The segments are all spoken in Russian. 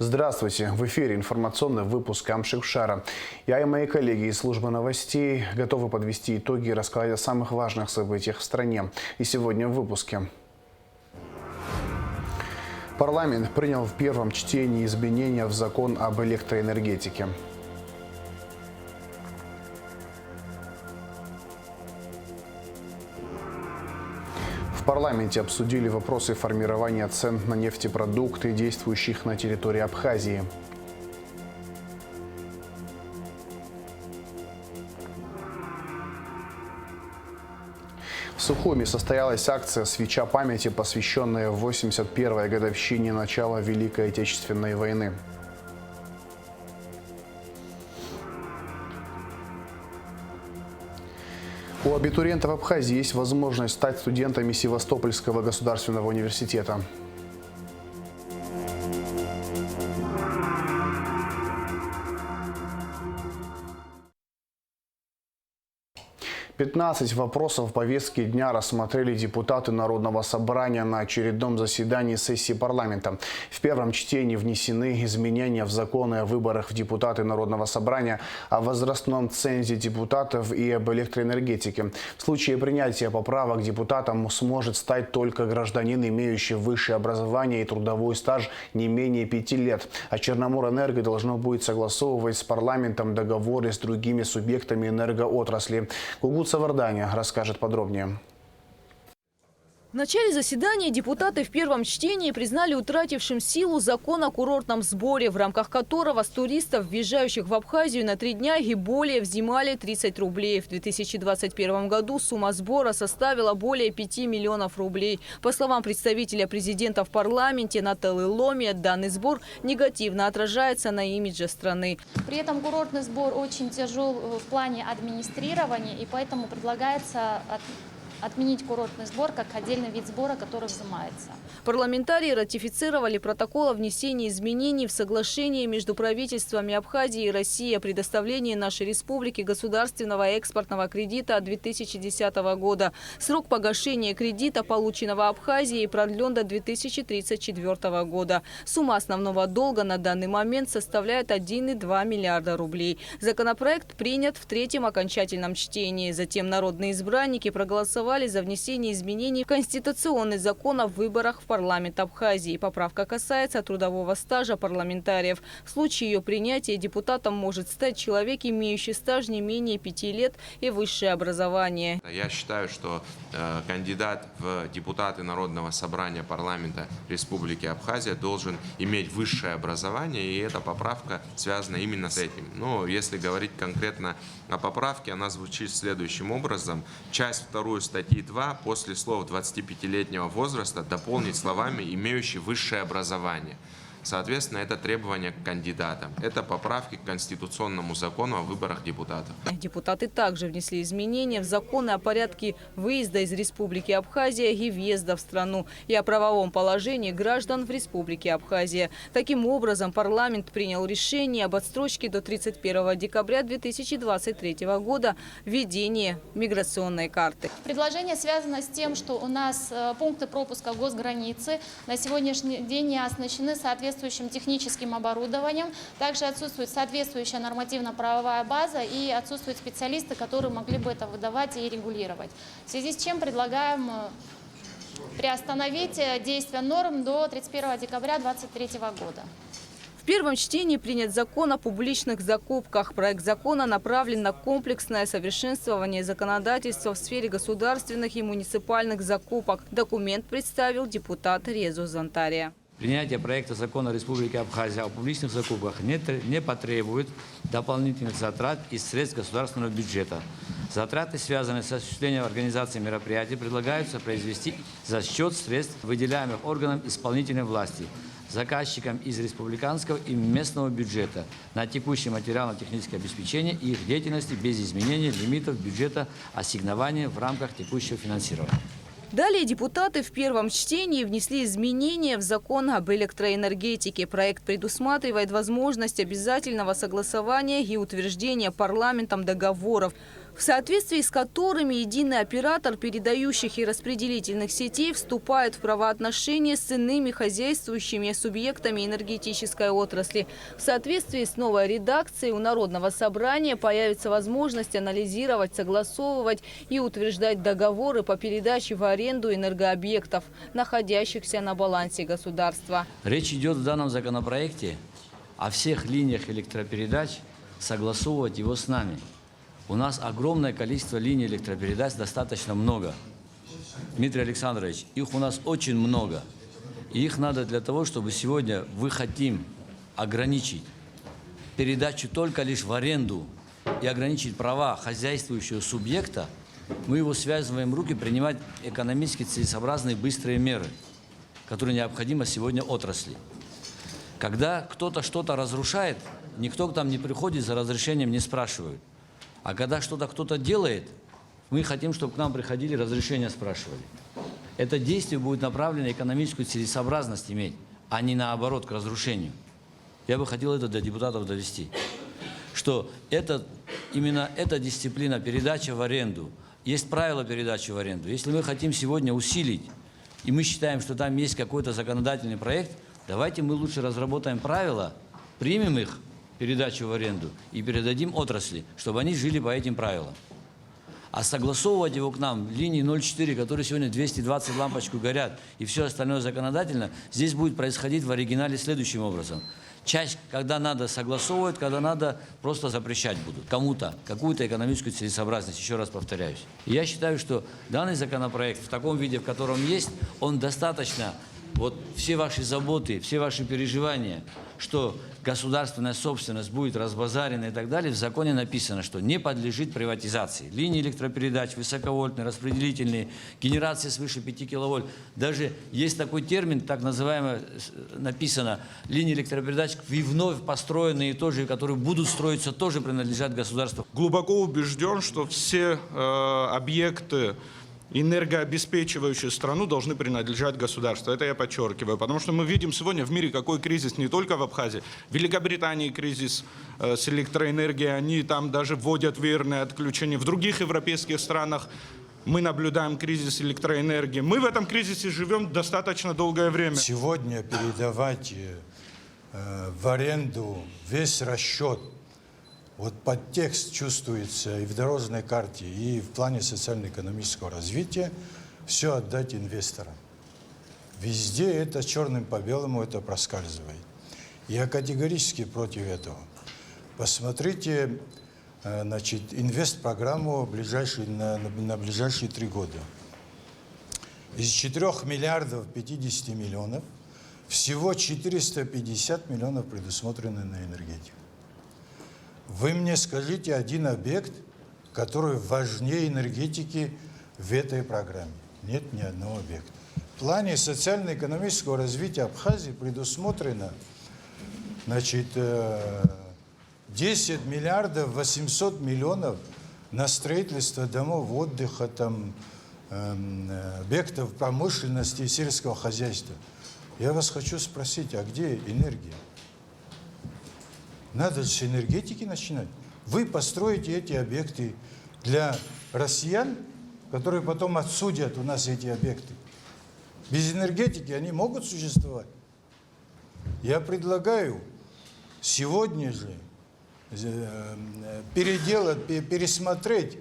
Здравствуйте! В эфире информационный выпуск Амшикшара. Я и мои коллеги из службы новостей готовы подвести итоги и рассказать о самых важных событиях в стране. И сегодня в выпуске. Парламент принял в первом чтении изменения в закон об электроэнергетике. В парламенте обсудили вопросы формирования цен на нефтепродукты, действующих на территории Абхазии. В Сухуми состоялась акция «Свеча памяти», посвященная 81-й годовщине начала Великой Отечественной войны. У абитуриентов Абхазии есть возможность стать студентами Севастопольского государственного университета. «15 вопросов повестки дня рассмотрели депутаты Народного собрания на очередном заседании сессии парламента. В первом чтении внесены изменения в законы о выборах в депутаты Народного собрания, о возрастном цензе депутатов и об электроэнергетике. В случае принятия поправок депутатом сможет стать только гражданин, имеющий высшее образование и трудовой стаж не менее 5 лет. А Черноморэнерго должно будет согласовывать с парламентом договоры с другими субъектами энергоотрасли. Вардания расскажет подробнее. В начале заседания депутаты в первом чтении признали утратившим силу закон о курортном сборе, в рамках которого с туристов, въезжающих в Абхазию на 3 дня и более, взимали 30 рублей. В 2021 году сумма сбора составила более 5 миллионов рублей. По словам представителя президента в парламенте Нателлы Ломи, данный сбор негативно отражается на имидже страны. При этом курортный сбор очень тяжел в плане администрирования, и поэтому предлагается отменить курортный сбор как отдельный вид сбора, который взимается. Парламентарии ратифицировали протокол о внесении изменений в соглашение между правительствами Абхазии и России о предоставлении нашей республике государственного экспортного кредита 2010 года. Срок погашения кредита, полученного Абхазией, продлен до 2034 года. Сумма основного долга на данный момент составляет 1,2 миллиарда рублей. Законопроект принят в третьем окончательном чтении. Затем народные избранники проголосовали за внесение изменений в Конституционный закон о выборах в парламент Абхазии. Поправка касается трудового стажа парламентариев. В случае ее принятия депутатом может стать человек, имеющий стаж не менее 5 лет и высшее образование. Я считаю, что кандидат в депутаты Народного собрания парламента Республики Абхазия должен иметь высшее образование, и эта поправка связана именно с этим. Но если говорить конкретно о поправке, она звучит следующим образом. Часть 2 статьи 2 после слов 25-летнего возраста дополнить словами «имеющий высшее образование». Соответственно, это требование к кандидатам. Это поправки к Конституционному закону о выборах депутатов. Депутаты также внесли изменения в законы о порядке выезда из Республики Абхазия и въезда в страну и о правовом положении граждан в Республике Абхазия. Таким образом, парламент принял решение об отсрочке до 31 декабря 2023 года введения миграционной карты. Предложение связано с тем, что у нас пункты пропуска госграницы на сегодняшний день не оснащены соответствующим техническим оборудованием. Также отсутствует соответствующая нормативно-правовая база и отсутствуют специалисты, которые могли бы это выдавать и регулировать. В связи с чем предлагаем приостановить действие норм до 31 декабря 2023 года. В первом чтении принят закон о публичных закупках. Проект закона направлен на комплексное совершенствование законодательства в сфере государственных и муниципальных закупок. Документ представил депутат Резо Зантария. Принятие проекта закона Республики Абхазия о публичных закупках не потребует дополнительных затрат из средств государственного бюджета. Затраты, связанные с осуществлением организации мероприятий, предлагаются произвести за счет средств, выделяемых органам исполнительной власти, заказчикам из республиканского и местного бюджета на текущее материально-техническое обеспечение и их деятельности без изменения лимитов бюджета ассигнования в рамках текущего финансирования. Далее депутаты в первом чтении внесли изменения в закон об электроэнергетике. Проект предусматривает возможность обязательного согласования и утверждения парламентом договоров, в соответствии с которыми единый оператор передающих и распределительных сетей вступает в правоотношения с иными хозяйствующими субъектами энергетической отрасли. В соответствии с новой редакцией у Народного собрания появится возможность анализировать, согласовывать и утверждать договоры по передаче в аренду энергообъектов, находящихся на балансе государства. Речь идет в данном законопроекте о всех линиях электропередач, согласовывать его с нами. У нас огромное количество линий электропередач, достаточно много. Дмитрий Александрович, их у нас очень много. И их надо для того, чтобы сегодня мы хотим ограничить передачу только лишь в аренду и ограничить права хозяйствующего субъекта, мы его связываем руки принимать экономически целесообразные быстрые меры, которые необходимы сегодня отрасли. Когда кто-то что-то разрушает, никто там не приходит за разрешением, не спрашивает. А когда что-то кто-то делает, мы хотим, чтобы к нам приходили, разрешения спрашивали. Это действие будет направлено экономическую целесообразность иметь, а не наоборот к разрушению. Я бы хотел это до депутатов довести, что именно эта дисциплина передачи в аренду, есть правила передачи в аренду. Если мы хотим сегодня усилить, и мы считаем, что там есть какой-то законодательный проект, давайте мы лучше разработаем правила, примем их, передачу в аренду, и передадим отрасли, чтобы они жили по этим правилам. А согласовывать его к нам, линии 0,4, которые сегодня 220 лампочку горят, и все остальное законодательно, здесь будет происходить в оригинале следующим образом. Часть, когда надо согласовывать, когда надо просто запрещать будут кому-то какую-то экономическую целесообразность, еще раз повторяюсь. И я считаю, что данный законопроект в таком виде, в котором есть, он достаточно, вот все ваши заботы, все ваши переживания, что государственная собственность будет разбазарена и так далее, в законе написано, что не подлежит приватизации. Линии электропередач, высоковольтные, распределительные, генерация свыше 5 киловольт. Даже есть такой термин, так называемый, написано, линии электропередач, вновь построенные тоже, которые будут строиться, тоже принадлежат государству. Глубоко убежден, что все объекты, энергообеспечивающие страну, должны принадлежать государству. Это я подчеркиваю, потому что мы видим сегодня в мире, какой кризис не только в Абхазии. В Великобритании кризис с электроэнергией, они там даже вводят верное отключение. В других европейских странах мы наблюдаем кризис электроэнергии. Мы в этом кризисе живем достаточно долгое время. Сегодня передавать в аренду весь расчет, вот подтекст чувствуется и в дорожной карте, и в плане социально-экономического развития, все отдать инвесторам. Везде это черным по белому это проскальзывает. Я категорически против этого. Посмотрите, значит, инвестпрограмму на ближайшие 3 года. Из 4 миллиардов 50 миллионов всего 450 миллионов предусмотрены на энергетику. Вы мне скажите один объект, который важнее энергетики в этой программе. Нет ни одного объекта. В плане социально-экономического развития Абхазии предусмотрено, значит, 10 миллиардов 800 миллионов на строительство домов отдыха, там, объектов промышленности и сельского хозяйства. Я вас хочу спросить, а где энергия? Надо же с энергетики начинать. Вы построите эти объекты для россиян, которые потом отсудят у нас эти объекты. Без энергетики они могут существовать. Я предлагаю сегодня же пересмотреть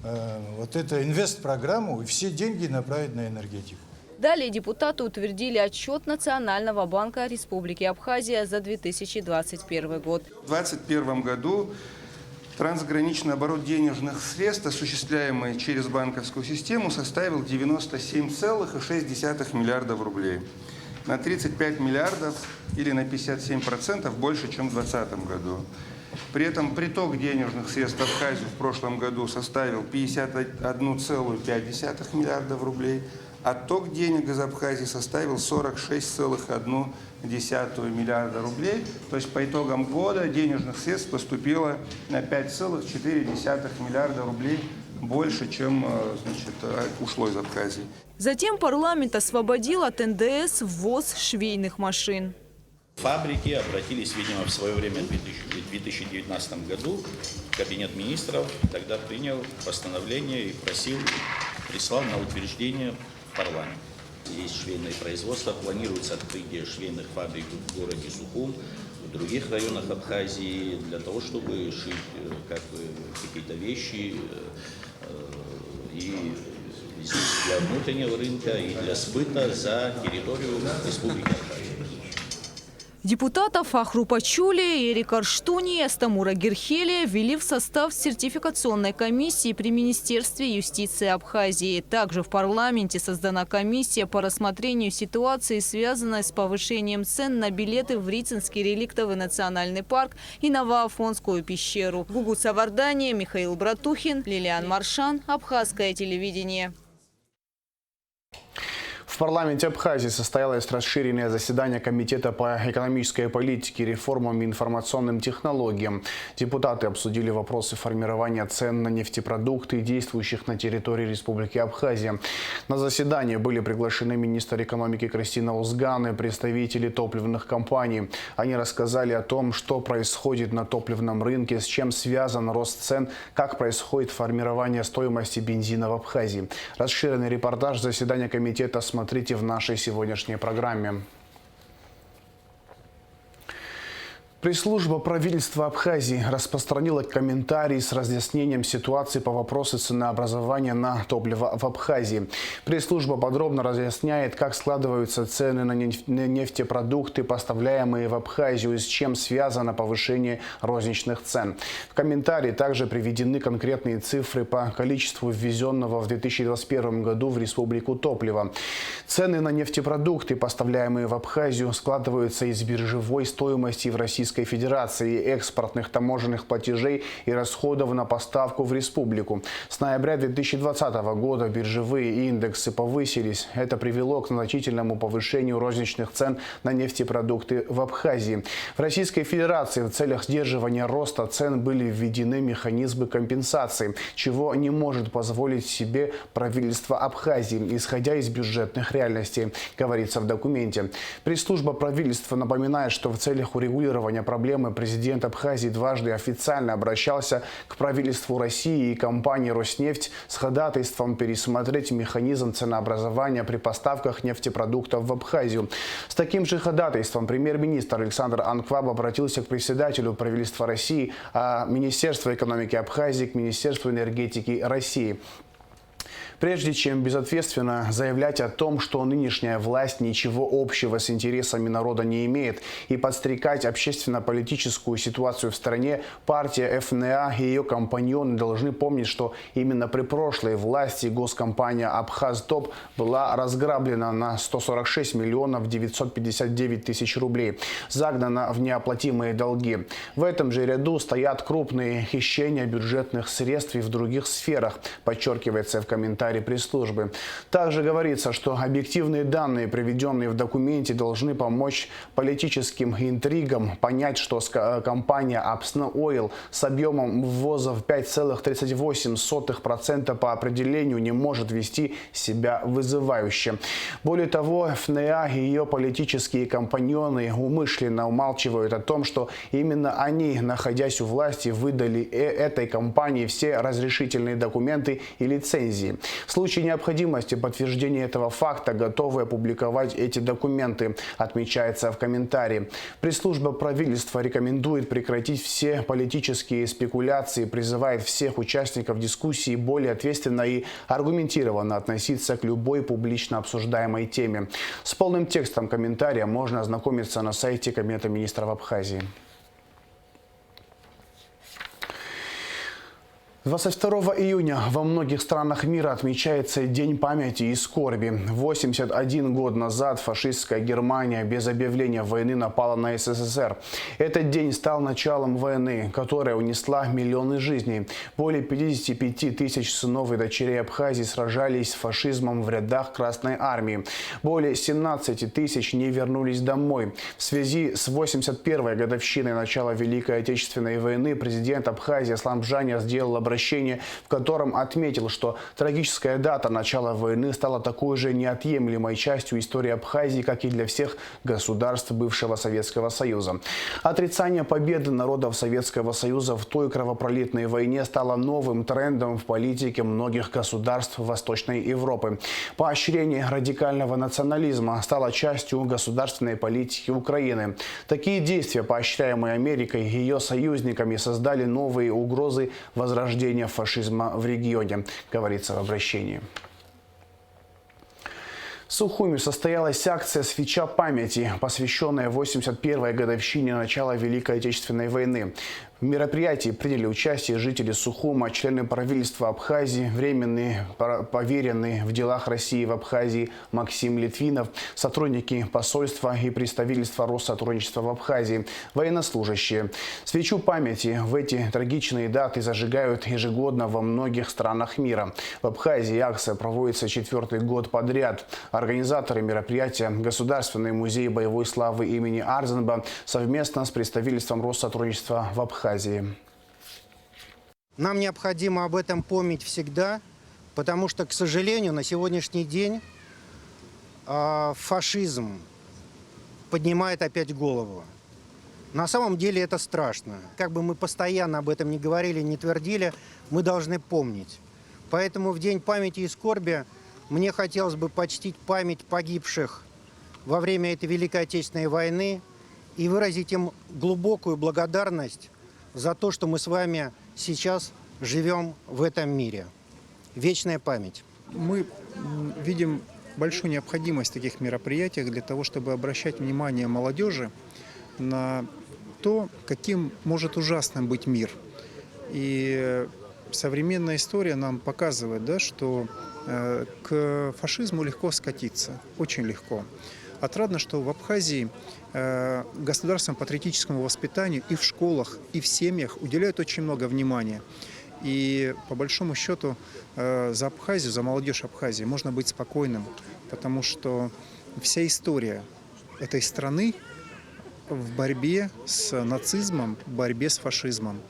вот эту инвестпрограмму и все деньги направить на энергетику. Далее депутаты утвердили отчет Национального банка Республики Абхазия за 2021 год. В 2021 году трансграничный оборот денежных средств, осуществляемый через банковскую систему, составил 97,6 миллиардов рублей. На 35 миллиардов или на 57% больше, чем в 2020 году. При этом приток денежных средств в Абхазию в прошлом году составил 51,5 миллиардов рублей. Отток денег из Абхазии составил 46,1 миллиарда рублей. То есть по итогам года денежных средств поступило на 5,4 миллиарда рублей больше, чем значит, ушло из Абхазии. Затем парламент освободил от НДС ввоз швейных машин. Фабрики обратились, видимо, в свое время, в 2019 году, Кабинет министров тогда принял постановление и прислал на утверждение в парламент. Есть швейное производство, планируется открытие швейных фабрик в городе Сухум, в других районах Абхазии, для того, чтобы шить какие-то вещи и здесь для внутреннего рынка и для сбыта за территорию Республики Абхазия. Депутатов Ахру Пачули, Эрика Арштуни и Астамура Герхелия ввели в состав сертификационной комиссии при Министерстве юстиции Абхазии. Также в парламенте создана комиссия по рассмотрению ситуации, связанной с повышением цен на билеты в Рицинский реликтовый национальный парк и Новоафонскую пещеру. Гугут Савардания, Михаил Братухин, Лилиан Маршан, Абхазское телевидение. В парламенте Абхазии состоялось расширенное заседание Комитета по экономической политике, реформам и информационным технологиям. Депутаты обсудили вопросы формирования цен на нефтепродукты, действующих на территории Республики Абхазия. На заседание были приглашены министр экономики Кристина Узган и представители топливных компаний. Они рассказали о том, что происходит на топливном рынке, с чем связан рост цен, как происходит формирование стоимости бензина в Абхазии. Расширенный репортаж заседания комитета смотрите в нашей сегодняшней программе. Пресс-служба правительства Абхазии распространила комментарии с разъяснением ситуации по вопросу ценообразования на топливо в Абхазии. Пресс-служба подробно разъясняет, как складываются цены на нефтепродукты, поставляемые в Абхазию, и с чем связано повышение розничных цен. В комментарии также приведены конкретные цифры по количеству ввезенного в 2021 году в республику топлива. Цены на нефтепродукты, поставляемые в Абхазию, складываются из биржевой стоимости в Российской Федерации, экспортных таможенных платежей и расходов на поставку в республику. С ноября 2020 года биржевые индексы повысились. Это привело к значительному повышению розничных цен на нефтепродукты в Абхазии. В Российской Федерации в целях сдерживания роста цен были введены механизмы компенсации, чего не может позволить себе правительство Абхазии, исходя из бюджетных реальностей, говорится в документе. Пресс-служба правительства напоминает, что в целях урегулирования проблемы президент Абхазии дважды официально обращался к правительству России и компании «Роснефть» с ходатайством пересмотреть механизм ценообразования при поставках нефтепродуктов в Абхазию. С таким же ходатайством премьер-министр Александр Анкваб обратился к председателю правительства России, а Министерства экономики Абхазии к Министерству энергетики России. Прежде чем безответственно заявлять о том, что нынешняя власть ничего общего с интересами народа не имеет, и подстрекать общественно-политическую ситуацию в стране, партия ФНА и ее компаньоны должны помнить, что именно при прошлой власти госкомпания «Абхазтоп» была разграблена на 146 миллионов 959 тысяч рублей, загнана в неоплатимые долги. В этом же ряду стоят крупные хищения бюджетных средств и в других сферах, подчеркивается в комментарии пресс-службы. Также говорится, что объективные данные, приведенные в документе, должны помочь политическим интригам понять, что компания Апсна Ойл с объемом ввоза в 5,38% по определению не может вести себя вызывающе. Более того, ФНА и ее политические компаньоны умышленно умалчивают о том, что именно они, находясь у власти, выдали этой компании все разрешительные документы и лицензии. В случае необходимости подтверждения этого факта готовы опубликовать эти документы, отмечается в комментарии. Пресс-служба правительства рекомендует прекратить все политические спекуляции, призывает всех участников дискуссии более ответственно и аргументированно относиться к любой публично обсуждаемой теме. С полным текстом комментария можно ознакомиться на сайте Кабинета министров Абхазии. 22 июня во многих странах мира отмечается День памяти и скорби. 81 год назад фашистская Германия без объявления войны напала на СССР. Этот день стал началом войны, которая унесла миллионы жизней. Более 55 тысяч сынов и дочерей Абхазии сражались с фашизмом в рядах Красной Армии. Более 17 тысяч не вернулись домой. В связи с 81-й годовщиной начала Великой Отечественной войны президент Абхазии Аслан Бжаня сделал обращение обращение, в котором отметил, что трагическая дата начала войны стала такой же неотъемлемой частью истории Абхазии, как и для всех государств бывшего Советского Союза. Отрицание победы народов Советского Союза в той кровопролитной войне стало новым трендом в политике многих государств Восточной Европы. Поощрение радикального национализма стало частью государственной политики Украины. Такие действия, поощряемые Америкой и ее союзниками, создали новые угрозы возрождения фашизма в регионе, говорится в обращении. В Сухуми состоялась акция «Свеча памяти», посвященная 81-й годовщине начала Великой Отечественной войны. В мероприятии приняли участие жители Сухума, члены правительства Абхазии, временный поверенный в делах России в Абхазии Максим Литвинов, сотрудники посольства и представительства Россотрудничества в Абхазии, военнослужащие. Свечу памяти в эти трагичные даты зажигают ежегодно во многих странах мира. В Абхазии акция проводится 4-й год подряд. Организаторы мероприятия Государственный музей боевой славы имени Арзенба совместно с представительством Россотрудничества в Абхазии. Нам необходимо об этом помнить всегда, потому что, к сожалению, на сегодняшний день фашизм поднимает опять голову. На самом деле это страшно. Как бы мы постоянно об этом не говорили, не твердили, мы должны помнить. Поэтому в День памяти и скорби мне хотелось бы почтить память погибших во время этой Великой Отечественной войны и выразить им глубокую благодарность за то, что мы с вами сейчас живем в этом мире. Вечная память. Мы видим большую необходимость в таких мероприятиях для того, чтобы обращать внимание молодежи на то, каким может ужасным быть мир. И современная история нам показывает, да, что к фашизму легко скатиться, очень легко. Отрадно, что в Абхазии государственному патриотическому воспитанию и в школах, и в семьях уделяют очень много внимания. И по большому счету за Абхазию, за молодежь Абхазии можно быть спокойным, потому что вся история этой страны в борьбе с нацизмом, в борьбе с фашизмом.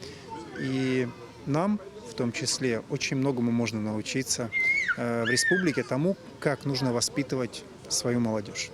И нам, в том числе, очень многому можно научиться в республике тому, как нужно воспитывать свою молодежь.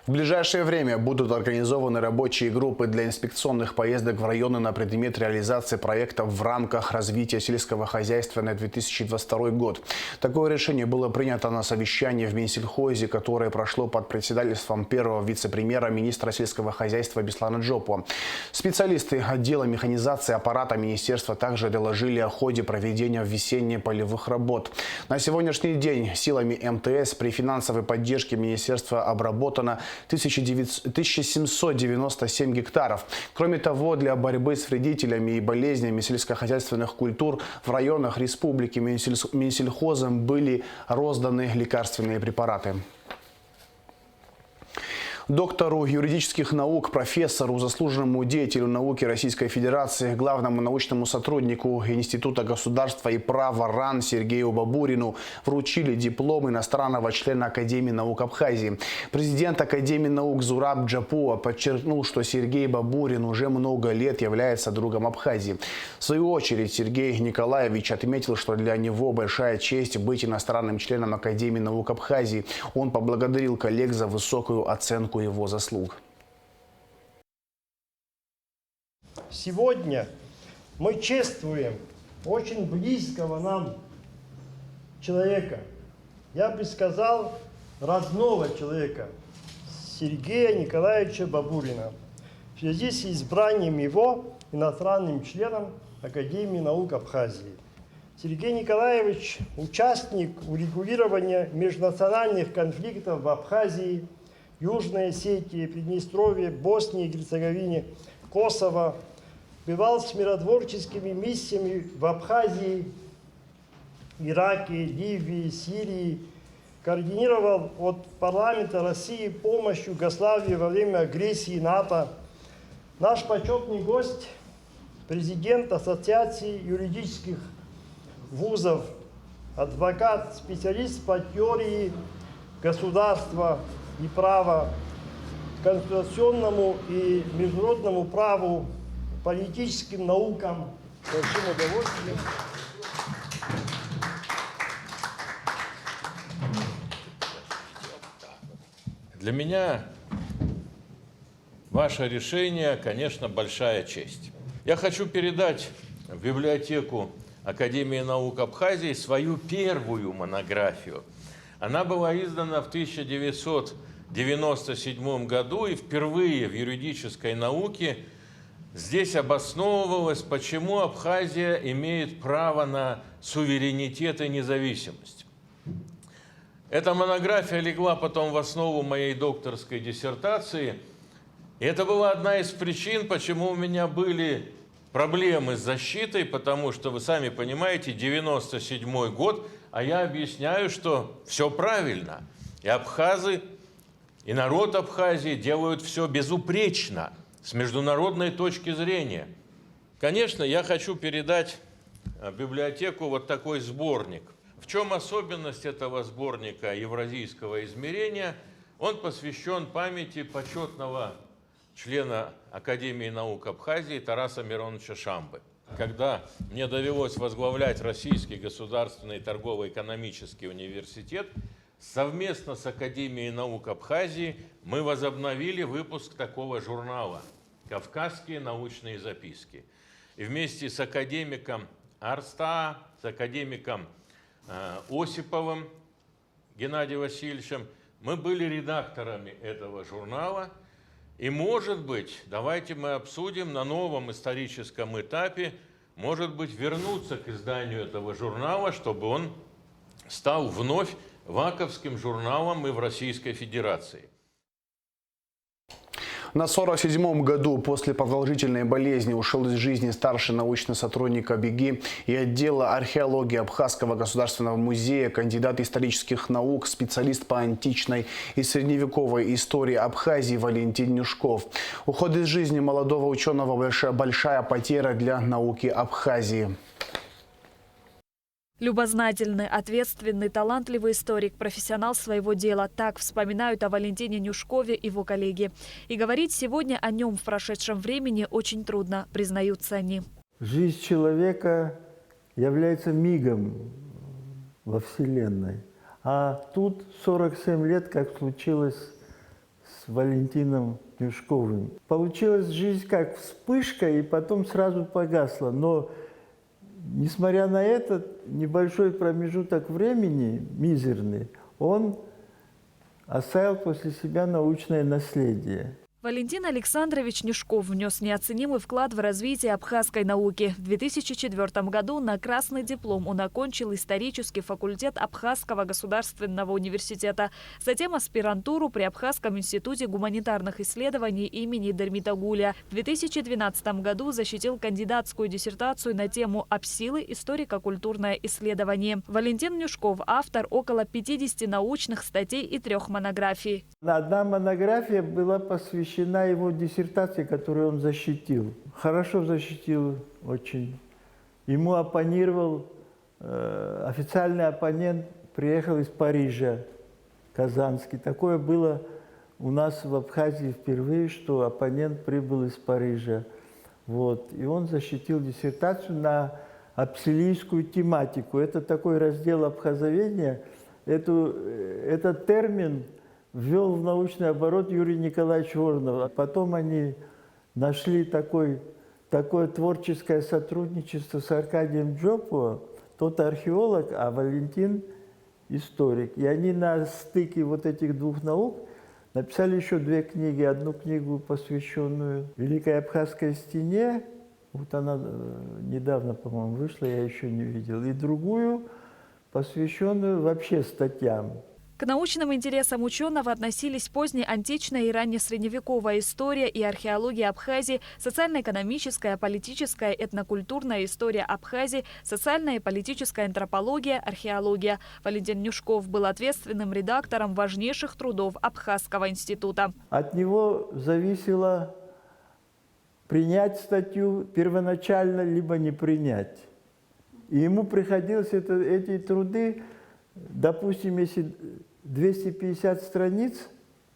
В ближайшее время будут организованы рабочие группы для инспекционных поездок в районы на предмет реализации проектов в рамках развития сельского хозяйства на 2022 год. Такое решение было принято на совещании в Минсельхозе, которое прошло под председательством первого вице-премьера министра сельского хозяйства Беслана Джопо. Специалисты отдела механизации аппарата министерства также доложили о ходе проведения весенне-полевых работ. На сегодняшний день силами МТС при финансовой поддержке министерства обработано 1797 гектаров. Кроме того, для борьбы с вредителями и болезнями сельскохозяйственных культур в районах республики Минсельхозом были розданы лекарственные препараты. Доктору юридических наук, профессору, заслуженному деятелю науки Российской Федерации, главному научному сотруднику Института государства и права РАН Сергею Бабурину вручили диплом иностранного члена Академии наук Абхазии. Президент Академии наук Зураб Джапуа подчеркнул, что Сергей Бабурин уже много лет является другом Абхазии. В свою очередь Сергей Николаевич отметил, что для него большая честь быть иностранным членом Академии наук Абхазии. Он поблагодарил коллег за высокую оценку его заслуг. Сегодня мы чествуем очень близкого нам человека, я бы сказал, родного человека, Сергея Николаевича Бабурина, в связи с избранием его иностранным членом Академии наук Абхазии. Сергей Николаевич – участник урегулирования межнациональных конфликтов в Абхазии, Южной Осетии, Приднестровье, Боснии и Герцеговине, Косово, бывал с миротворческими миссиями в Абхазии, Ираке, Ливии, Сирии, координировал от парламента России помощь Югославии во время агрессии НАТО. Наш почетный гость, президент Ассоциации юридических вузов, адвокат, специалист по теории государства и права, конституционному и международному праву, политическим наукам. С большим удовольствием. Для меня ваше решение, конечно, большая честь. Я хочу передать в библиотеку Академии наук Абхазии свою первую монографию. Она была издана в 1997 году, и впервые в юридической науке здесь обосновывалось, почему Абхазия имеет право на суверенитет и независимость. Эта монография легла потом в основу моей докторской диссертации. И это была одна из причин, почему у меня были проблемы с защитой, потому что, вы сами понимаете, 97-й год, а я объясняю, что все правильно. И абхазы, и народ Абхазии делают все безупречно, с международной точки зрения. Конечно, я хочу передать в библиотеку вот такой сборник. В чем особенность этого сборника евразийского измерения? Он посвящен памяти почетного члена Академии наук Абхазии Тараса Мироновича Шамбы. Когда мне довелось возглавлять Российский государственный торгово-экономический университет, совместно с Академией наук Абхазии мы возобновили выпуск такого журнала «Кавказские научные записки». И вместе с академиком Арста, с академиком Осиповым Геннадием Васильевичем мы были редакторами этого журнала. И, может быть, давайте мы обсудим на новом историческом этапе, может быть, вернуться к изданию этого журнала, чтобы он стал вновь ваковским журналом и в Российской Федерации. На 47-м году после продолжительной болезни ушел из жизни старший научный сотрудник АБГИ и отдела археологии Абхазского государственного музея, кандидат исторических наук, специалист по античной и средневековой истории Абхазии Валентин Нюшков. Уход из жизни молодого ученого – большая потеря для науки Абхазии. Любознательный, ответственный, талантливый историк, профессионал своего дела. Так вспоминают о Валентине Нюшкове его коллеги. И говорить сегодня о нем в прошедшем времени очень трудно, признаются они. Жизнь человека является мигом во Вселенной. А тут 47 лет, как случилось с Валентином Нюшковым. Получилась жизнь как вспышка, и потом сразу погасла. Но несмотря на этот небольшой промежуток времени, мизерный, он оставил после себя научное наследие. Валентин Александрович Нюшков внес неоценимый вклад в развитие абхазской науки. В 2004 году на красный диплом он окончил исторический факультет Абхазского государственного университета, затем аспирантуру при Абхазском институте гуманитарных исследований имени Дермитагуля. В 2012 году защитил кандидатскую диссертацию на тему «Апсилы. Историко-культурное исследование». Валентин Нюшков – автор около 50 научных статей и 3 монографий. Одна монография была посвящена его диссертации, которую он защитил. Хорошо защитил очень. Ему оппонировал официальный оппонент, приехал из Парижа, казанский. Такое было у нас в Абхазии впервые, что оппонент прибыл из Парижа. Вот. И он защитил диссертацию на апсилийскую тематику. Это такой раздел абхазоведения. Этот термин ввел в научный оборот Юрий Николаевич Воронов. Потом они нашли такое творческое сотрудничество с Аркадием Джопо. Тот археолог, а Валентин историк. И они на стыке вот этих двух наук написали еще 2 книги. Одну книгу, посвященную Великой Абхазской стене. Вот она недавно, по-моему, вышла, я еще не видел. И другую, посвященную вообще статьям. К научным интересам ученого относились поздняя античная и раннесредневековая история и археология Абхазии, социально-экономическая, политическая, этнокультурная история Абхазии, социальная и политическая антропология, археология. Валентин Нюшков был ответственным редактором важнейших трудов Абхазского института. От него зависело принять статью первоначально, либо не принять. И ему приходилось эти труды, допустим, если 250 страниц,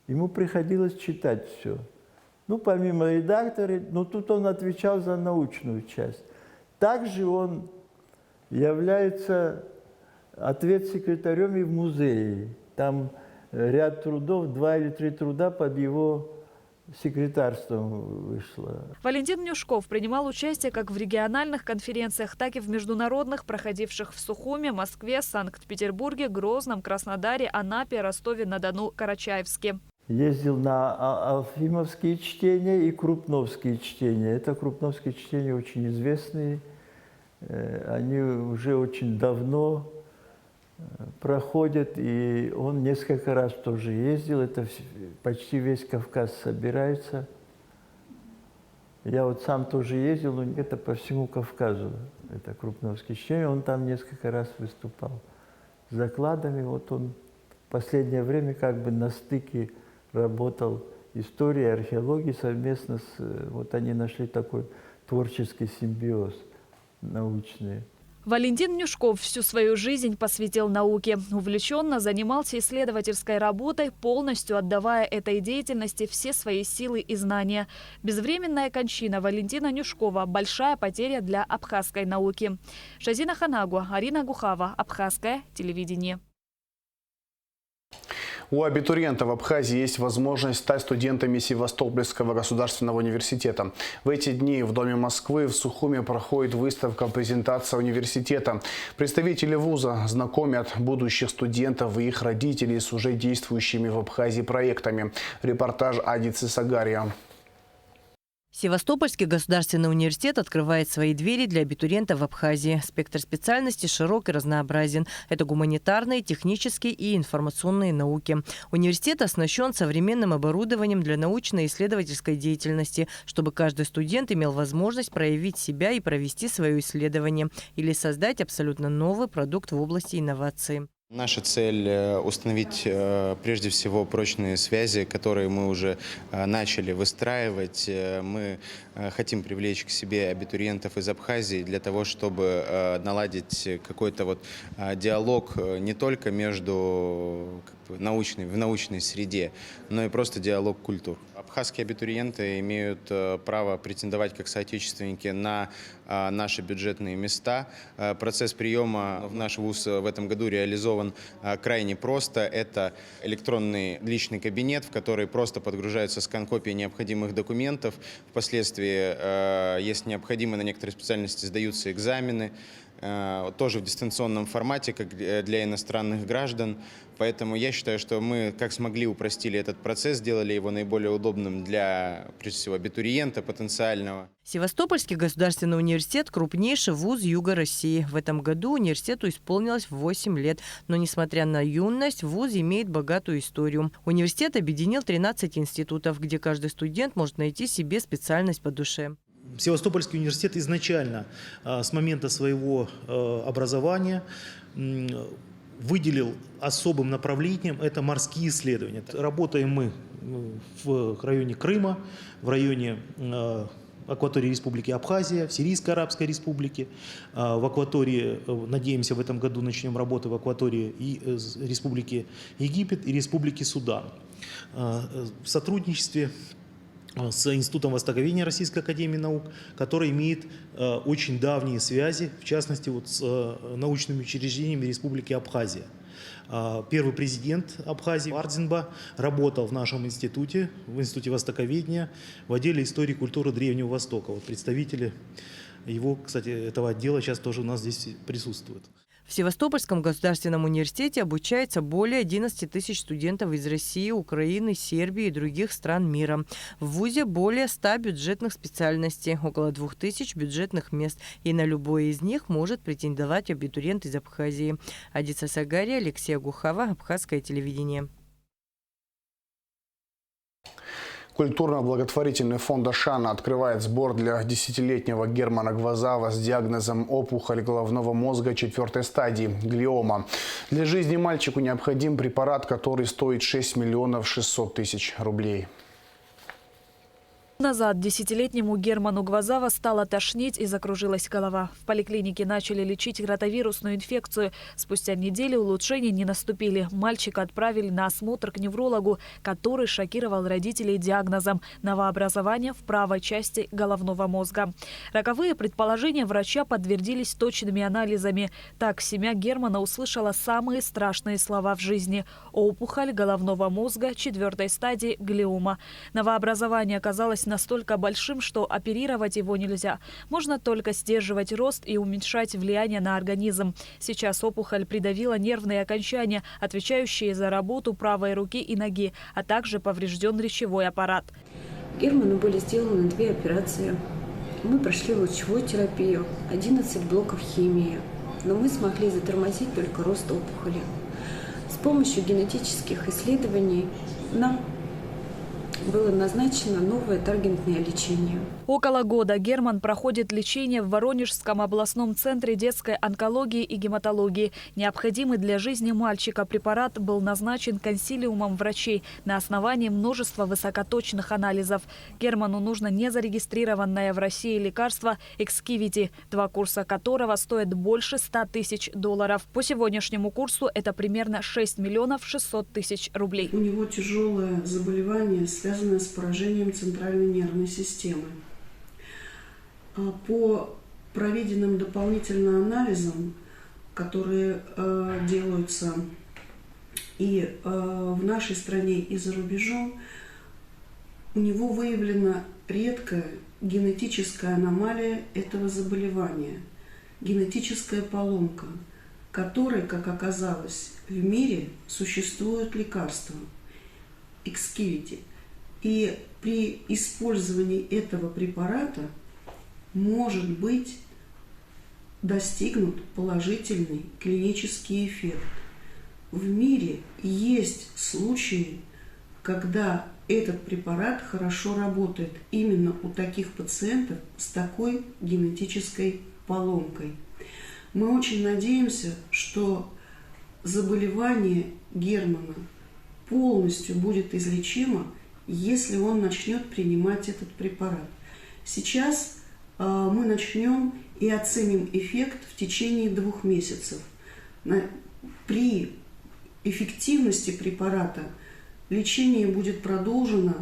ему приходилось читать все. Ну, помимо редактора, но тут он отвечал за научную часть. Также он является ответ-секретарем и в музее. Там ряд трудов, 2 или 3 труда под его секретарством вышло. Валентин Мнюшков принимал участие как в региональных конференциях, так и в международных, проходивших в Сухуме, Москве, Санкт-Петербурге, Грозном, Краснодаре, Анапе, Ростове-на-Дону, Карачаевске. Ездил на алфимовские чтения и крупновские чтения. Это крупновские чтения очень известные. Они уже очень давно проходят, и он несколько раз тоже ездил. Это почти весь Кавказ собирается. Я вот сам тоже ездил, но это по всему Кавказу. Это крупновские чтения. Он там несколько раз выступал с докладами. Вот он в последнее время как бы на стыке работал истории, археологии совместно с... Вот они нашли такой творческий симбиоз научный. Валентин Мнюшков всю свою жизнь посвятил науке. Увлеченно занимался исследовательской работой, полностью отдавая этой деятельности все свои силы и знания. Безвременная кончина Валентина Мнюшкова – большая потеря для абхазской науки. Шазина Ханагу, Арина Гухава, Абхазское телевидение. У абитуриентов в Абхазии есть возможность стать студентами Севастопольского государственного университета. В эти дни в Доме Москвы в Сухуме проходит выставка «Презентация университета». Представители вуза знакомят будущих студентов и их родителей с уже действующими в Абхазии проектами. Репортаж Адицы Сагария. Севастопольский государственный университет открывает свои двери для абитуриентов в Абхазии. Спектр специальностей широк и разнообразен. Это гуманитарные, технические и информационные науки. Университет оснащен современным оборудованием для научно-исследовательской деятельности, чтобы каждый студент имел возможность проявить себя и провести свое исследование или создать абсолютно новый продукт в области инноваций. Наша цель – установить прежде всего прочные связи, которые мы уже начали выстраивать. Мы хотим привлечь к себе абитуриентов из Абхазии для того, чтобы наладить какой-то диалог не только между в научной среде, но и просто диалог культур. Абхазские абитуриенты имеют право претендовать как соотечественники на наши бюджетные места. Процесс приема в наш вуз в этом году реализован крайне просто. Это электронный личный кабинет, в который просто подгружаются скан-копии необходимых документов. Впоследствии, если необходимо, на некоторые специальности сдаются экзамены. Тоже в дистанционном формате, как для иностранных граждан. Поэтому я считаю, что мы, как смогли, упростили этот процесс, сделали его наиболее удобным для, прежде всего, абитуриента потенциального. Севастопольский государственный университет – крупнейший вуз Юга России. В этом году университету исполнилось 8 лет. Но, несмотря на юность, вуз имеет богатую историю. Университет объединил 13 институтов, где каждый студент может найти себе специальность по душе. Севастопольский университет изначально, с момента своего образования, выделил особым направлением – это морские исследования. Работаем мы в районе Крыма, в районе акватории Республики Абхазия, в Сирийской Арабской Республике, в акватории, надеемся, в этом году начнем работу в акватории и Республики Египет и Республики Судан. В сотрудничестве с Институтом Востоковедения Российской Академии Наук, который имеет очень давние связи, в частности, с научными учреждениями Республики Абхазия. Первый президент Абхазии Ардзинба работал в нашем институте, в Институте Востоковедения, в отделе истории и культуры Древнего Востока. Вот представители его, кстати, этого отдела сейчас тоже у нас здесь присутствуют. В Севастопольском государственном университете обучается более 11 тысяч студентов из России, Украины, Сербии и других стран мира. В вузе более 100 бюджетных специальностей, около 2000 бюджетных мест. И на любое из них может претендовать абитуриент из Абхазии. Адица Сагария, Алексей Гухава, Абхазское телевидение. Культурно-благотворительный фонд «Ашана» открывает сбор для 10-летнего Германа Гвазава с диагнозом опухоль головного мозга 4-й стадии – глиома. Для жизни мальчику необходим препарат, который стоит 6 миллионов 600 тысяч рублей. Назад 10-летнему Герману Гвазава стало тошнить и закружилась голова. В поликлинике начали лечить ротовирусную инфекцию. Спустя неделю улучшений не наступили. Мальчика отправили на осмотр к неврологу, который шокировал родителей диагнозом новообразование в правой части головного мозга. Роковые предположения врача подтвердились точными анализами. Так, семья Германа услышала самые страшные слова в жизни. Опухоль головного мозга 4-й стадии глиома. Новообразование оказалось настолько большим, что оперировать его нельзя. Можно только сдерживать рост и уменьшать влияние на организм. Сейчас опухоль придавила нервные окончания, отвечающие за работу правой руки и ноги, а также поврежден речевой аппарат. Герману были сделаны 2 операции. Мы прошли лучевую терапию, 11 блоков химии. Но мы смогли затормозить только рост опухоли. С помощью генетических исследований нам было назначено новое таргетное лечение. Около года Герман проходит лечение в Воронежском областном центре детской онкологии и гематологии. Необходимый для жизни мальчика препарат был назначен консилиумом врачей на основании множества высокоточных анализов. Герману нужно незарегистрированное в России лекарство Экскивити, 2 курса которого стоят больше $100 000. По сегодняшнему курсу это примерно 6 600 000 рублей. У него тяжелое заболевание, связанное с поражением центральной нервной системы. По проведенным дополнительным анализам, которые делаются и в нашей стране, и за рубежом, у него выявлена редкая генетическая аномалия этого заболевания, генетическая поломка, которой, как оказалось, в мире существуют лекарства Экскивити. И при использовании этого препарата может быть достигнут положительный клинический эффект. В мире есть случаи, когда этот препарат хорошо работает именно у таких пациентов с такой генетической поломкой. Мы очень надеемся, что заболевание Германа полностью будет излечимо, если он начнет принимать этот препарат. Сейчас мы начнем и оценим эффект в течение 2 месяцев. При эффективности препарата лечение будет продолжено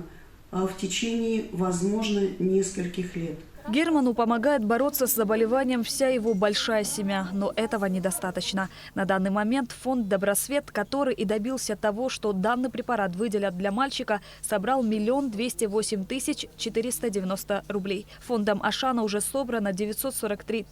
в течение, возможно, нескольких лет. Герману помогает бороться с заболеванием вся его большая семья, но этого недостаточно. На данный момент фонд «Добросвет», который и добился того, что данный препарат выделят для мальчика, собрал 1 208 490 рублей. Фондом Ашана уже собрано 943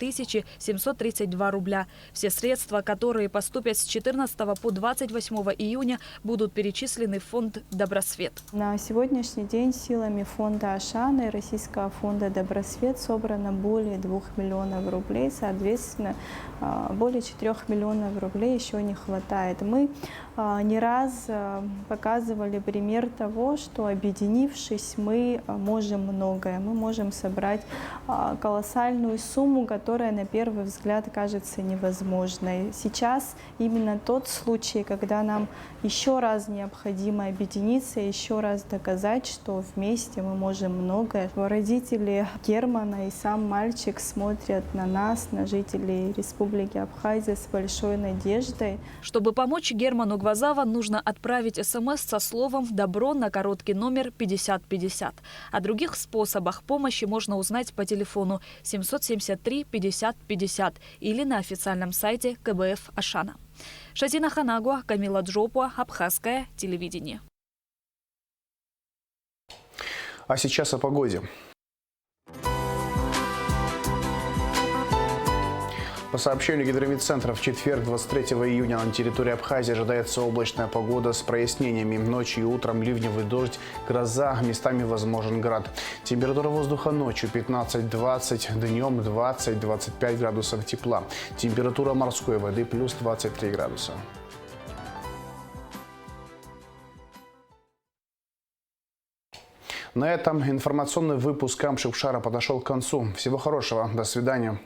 732 рубля. Все средства, которые поступят с 14 по 28 июня, будут перечислены в фонд «Добросвет». На сегодняшний день силами фонда Ашана и Российского фонда «Добросвет» собрано более 2 миллионов рублей, соответственно, более 4 миллионов рублей еще не хватает. Мы не раз показывали пример того, что, объединившись, мы можем многое. Мы можем собрать колоссальную сумму, которая на первый взгляд кажется невозможной. Сейчас именно тот случай, когда нам еще раз необходимо объединиться, еще раз доказать, что вместе мы можем многое. Родители Германа и сам мальчик смотрят на нас, на жителей Республики Абхазия, с большой надеждой. Чтобы помочь Герману Гвазава, нужно отправить СМС со словом «Добро» на короткий номер 5050. О других способах помощи можно узнать по телефону 773 50 50 или на официальном сайте КБФ Ашана. Шазина Ханагуа, Камила Джопуа, Абхазское телевидение. А сейчас о погоде. По сообщению гидромедцентра, в четверг, 23 июня, на территории Абхазии ожидается облачная погода с прояснениями. Ночью и утром ливневый дождь, гроза, местами возможен град. Температура воздуха ночью 15-20, днем 20-25 градусов тепла. Температура морской воды плюс 23 градуса. На этом информационный выпуск Камши-Шара подошел к концу. Всего хорошего. До свидания.